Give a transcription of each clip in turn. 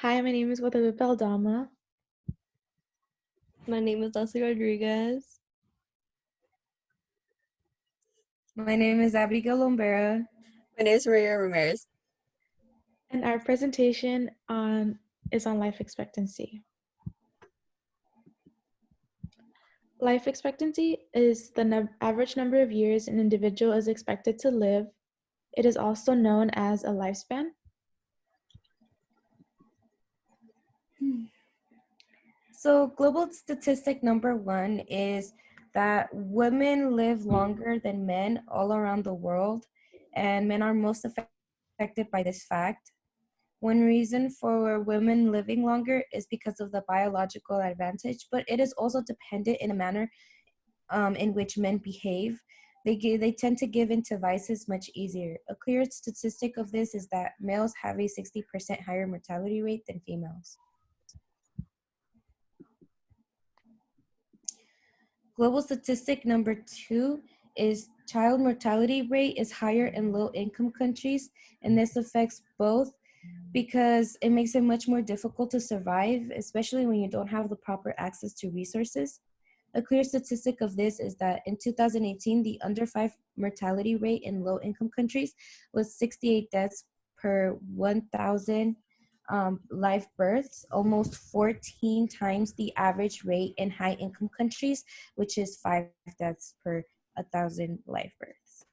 Hi, my name is Guadalupe Aldama. My name is Leslie Rodriguez. My name is Abigail Lombera. My name is Maria Ramirez. And our presentation is on life expectancy. Life expectancy is the average number of years an individual is expected to live. It is also known as a lifespan. So global statistic number 1 is that women live longer than men all around the world, and men are most affected by this fact. One reason for women living longer is because of the biological advantage, but it is also dependent in a manner in which men behave. They tend to give into vices much easier. A clear statistic of this is that males have a 60% higher mortality rate than females. Global statistic number 2 is child mortality rate is higher in low-income countries, and this affects both because it makes it much more difficult to survive, especially when you don't have the proper access to resources. A clear statistic of this is that in 2018, the under 5 mortality rate in low-income countries was 68 deaths per 1,000 live births, almost 14 times the average rate in high-income countries, which is 5 deaths per 1,000 live births.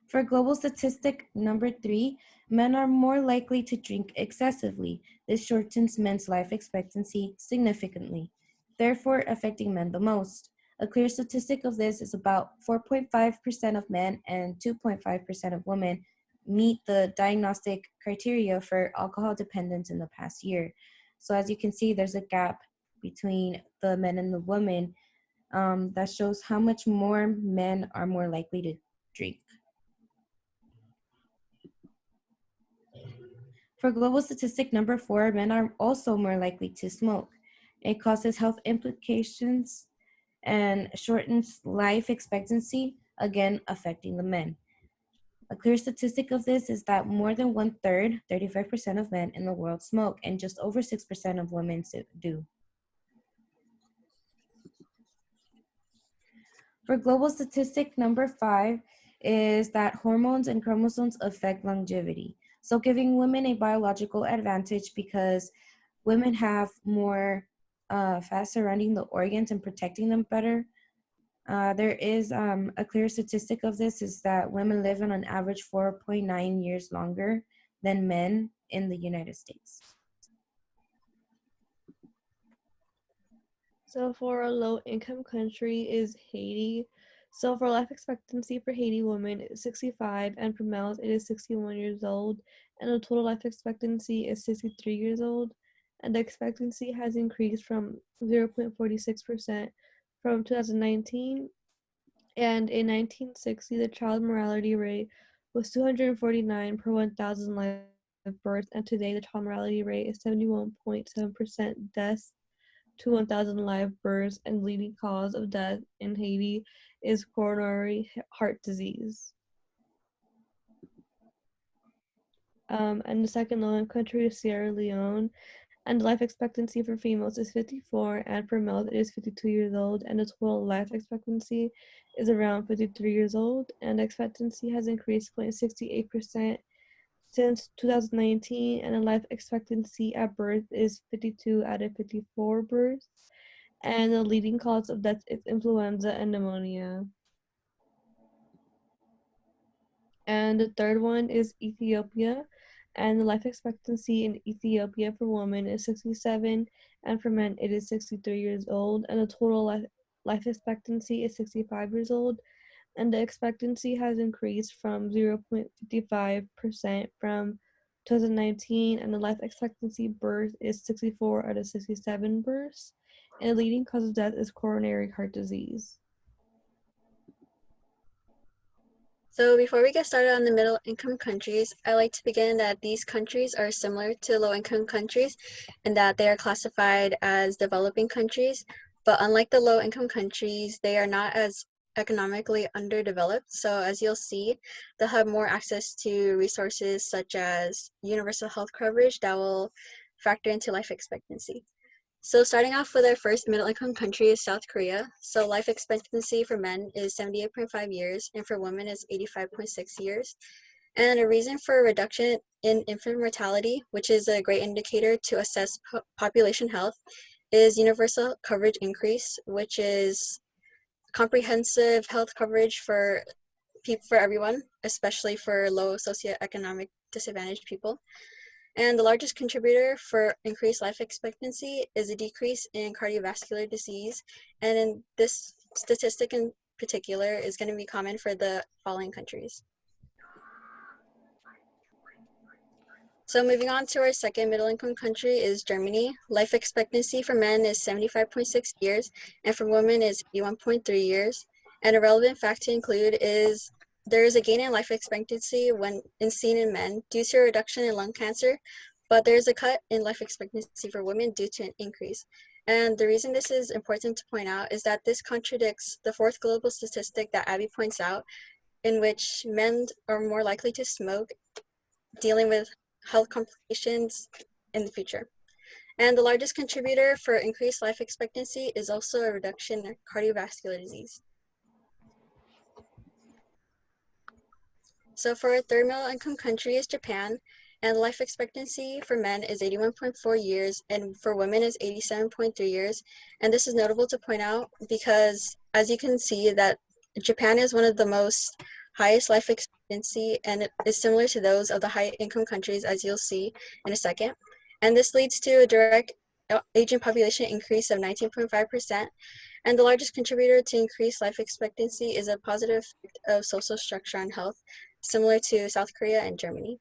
For global statistic number 3, men are more likely to drink excessively. This shortens men's life expectancy significantly, therefore affecting men the most. A clear statistic of this is about 4.5% of men and 2.5% of women meet the diagnostic criteria for alcohol dependence in the past year. So as you can see, there's a gap between the men and the women that shows how much more men are more likely to drink. For global statistic number 4, men are also more likely to smoke. It causes health implications and shortens life expectancy, again affecting the men. A clear statistic of this is that more than 1/3, 35% of men in the world smoke, and just over 6% of women do. For global statistic number 5 is that hormones and chromosomes affect longevity. So giving women a biological advantage because women have more fat surrounding the organs and protecting them better. There is a clear statistic of this is that women live on an average 4.9 years longer than men in the United States. So for a low-income country is Haiti. So for life expectancy for Haiti women is 65, and for males it is 61 years old, and the total life expectancy is 63 years old, and the expectancy has increased from 0.46% from 2019, and in 1960 the child mortality rate was 249 per 1,000 live births, and today the child mortality rate is 71.7% deaths to 1,000 live births, and leading cause of death in Haiti is coronary heart disease. And the second lowest country is Sierra Leone, and the life expectancy for females is 54, and for males it is 52 years old, and the total life expectancy is around 53 years old, and expectancy has increased 0.68% since 2019, and the life expectancy at birth is 52 out of 54 births, and the leading cause of death is influenza and pneumonia. And the third one is Ethiopia, and the life expectancy in Ethiopia for women is 67, and for men it is 63 years old, and the total life expectancy is 65 years old, and the expectancy has increased from 0.55% from 2019, and the life expectancy birth is 64 out of 67 births, and the leading cause of death is coronary heart disease. So before we get started on the middle income countries, I like to begin that these countries are similar to low income countries and that they are classified as developing countries, but unlike the low income countries, they are not as economically underdeveloped. So as you'll see, they'll have more access to resources such as universal health coverage that will factor into life expectancy. So starting off with our first middle-income country is South Korea. So life expectancy for men is 78.5 years and for women is 85.6 years. And a reason for a reduction in infant mortality, which is a great indicator to assess population health, is universal coverage increase, which is comprehensive health coverage for everyone, especially for low socioeconomic disadvantaged people. And the largest contributor for increased life expectancy is a decrease in cardiovascular disease. And in this statistic in particular is going to be common for the following countries. So moving on to our second middle-income country is Germany. Life expectancy for men is 75.6 years, and for women is 81.3 years. And a relevant fact to include is there is a gain in life expectancy when seen in men due to a reduction in lung cancer, but there is a cut in life expectancy for women due to an increase. And the reason this is important to point out is that this contradicts the fourth global statistic that Abby points out, in which men are more likely to smoke, dealing with health complications in the future. And the largest contributor for increased life expectancy is also a reduction in cardiovascular disease. So for our third middle income country is Japan, and life expectancy for men is 81.4 years and for women is 87.3 years. And this is notable to point out because as you can see that Japan is one of the most highest life expectancy and it is similar to those of the high income countries as you'll see in a second. And this leads to a direct aging population increase of 19.5%. And the largest contributor to increased life expectancy is a positive effect of social structure on health, similar to South Korea and Germany.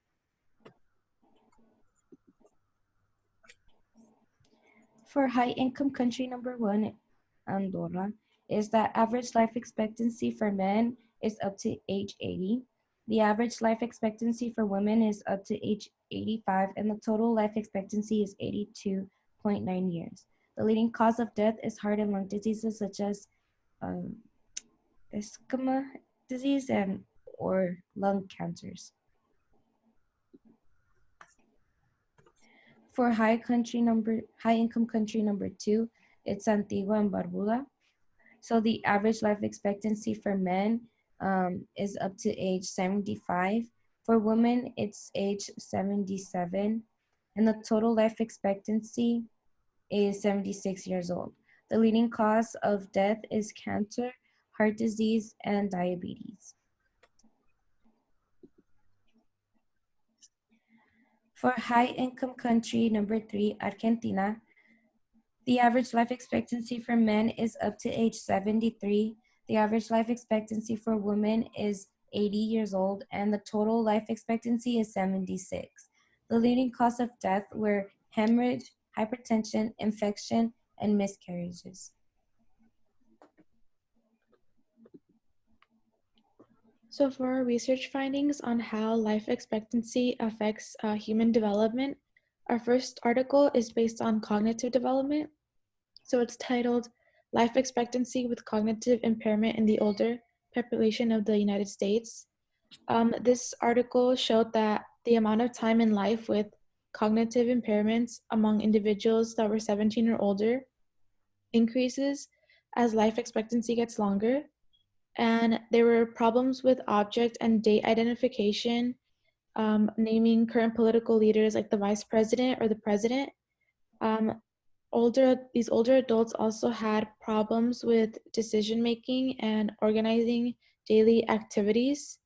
For high-income country number 1, Andorra, is that average life expectancy for men is up to age 80. The average life expectancy for women is up to age 85, and the total life expectancy is 82.9 years. The leading cause of death is heart and lung diseases such as ischemia disease or lung cancers. For high-income country number 2, it's Antigua and Barbuda. So the average life expectancy for men is up to age 75. For women, it's age 77. And the total life expectancy is 76 years old. The leading cause of death is cancer, heart disease, and diabetes. For high-income country number 3, Argentina, the average life expectancy for men is up to age 73. The average life expectancy for women is 80 years old, and the total life expectancy is 76. The leading cause of death were hemorrhage, hypertension, infection, and miscarriages. So for our research findings on how life expectancy affects human development, our first article is based on cognitive development. So it's titled Life Expectancy with Cognitive Impairment in the Older Population of the United States. This article showed that the amount of time in life with cognitive impairments among individuals that were 17 or older increases as life expectancy gets longer. And there were problems with object and date identification, naming current political leaders like the vice president or the president. These older adults also had problems with decision making and organizing daily activities.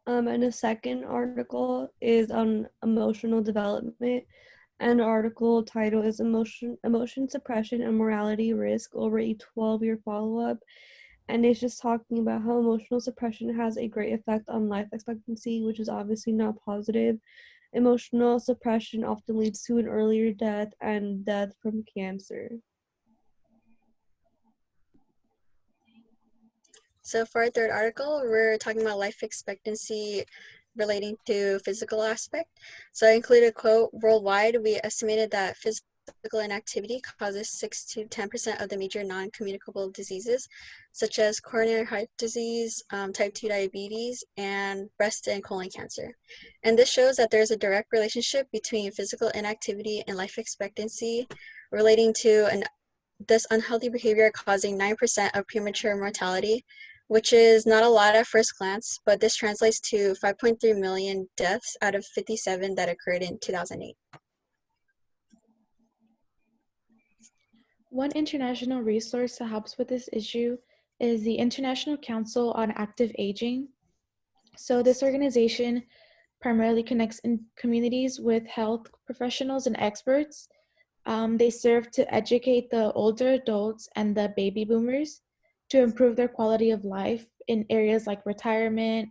And the second article is on emotional development. And the article title is Emotion Suppression and Morality Risk Over a 12-Year Follow-Up. And it's just talking about how emotional suppression has a great effect on life expectancy, which is obviously not positive. Emotional suppression often leads to an earlier death and death from cancer. So for our third article, we're talking about life expectancy relating to physical aspect. So I included a quote, worldwide, we estimated that physical physical inactivity causes 6 to 10% of the major non-communicable diseases, such as coronary heart disease, type 2 diabetes, and breast and colon cancer. And this shows that there's a direct relationship between physical inactivity and life expectancy, relating to this unhealthy behavior causing 9% of premature mortality, which is not a lot at first glance, but this translates to 5.3 million deaths out of 57 that occurred in 2008. One international resource that helps with this issue is the International Council on Active Aging. So this organization primarily connects in communities with health professionals and experts. They serve to educate the older adults and the baby boomers to improve their quality of life in areas like retirement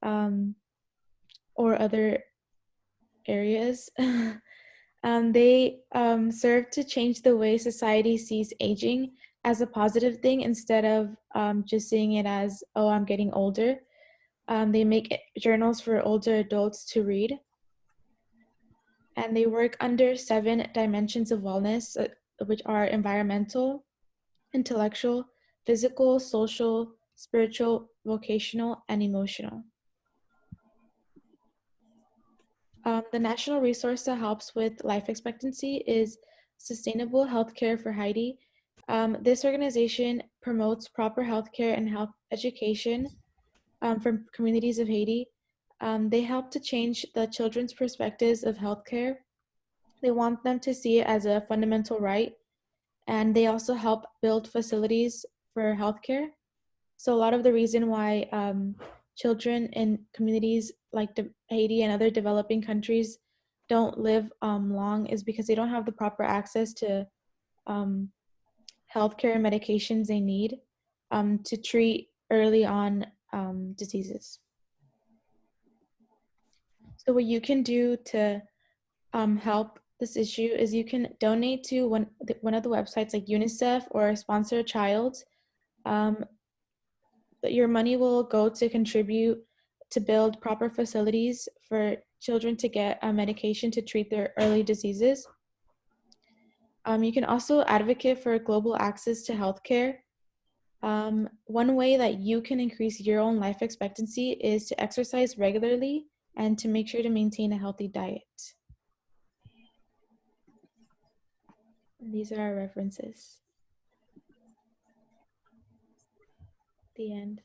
or other areas. They serve to change the way society sees aging as a positive thing instead of just seeing it as, oh, I'm getting older. They make journals for older adults to read. And they work under 7 dimensions of wellness, which are environmental, intellectual, physical, social, spiritual, vocational, and emotional. The national resource that helps with life expectancy is Sustainable Healthcare for Haiti. This organization promotes proper healthcare and health education from communities of Haiti. They help to change the children's perspectives of healthcare. They want them to see it as a fundamental right, and they also help build facilities for healthcare. So a lot of the reason why children in communities like Haiti and other developing countries don't live long is because they don't have the proper access to healthcare and medications they need to treat early on diseases. So what you can do to help this issue is you can donate to one of the websites like UNICEF or Sponsor a Child. Your money will go to contribute to build proper facilities for children to get medication to treat their early diseases. You can also advocate for global access to healthcare. One way that you can increase your own life expectancy is to exercise regularly and to make sure to maintain a healthy diet. And these are our references. The end.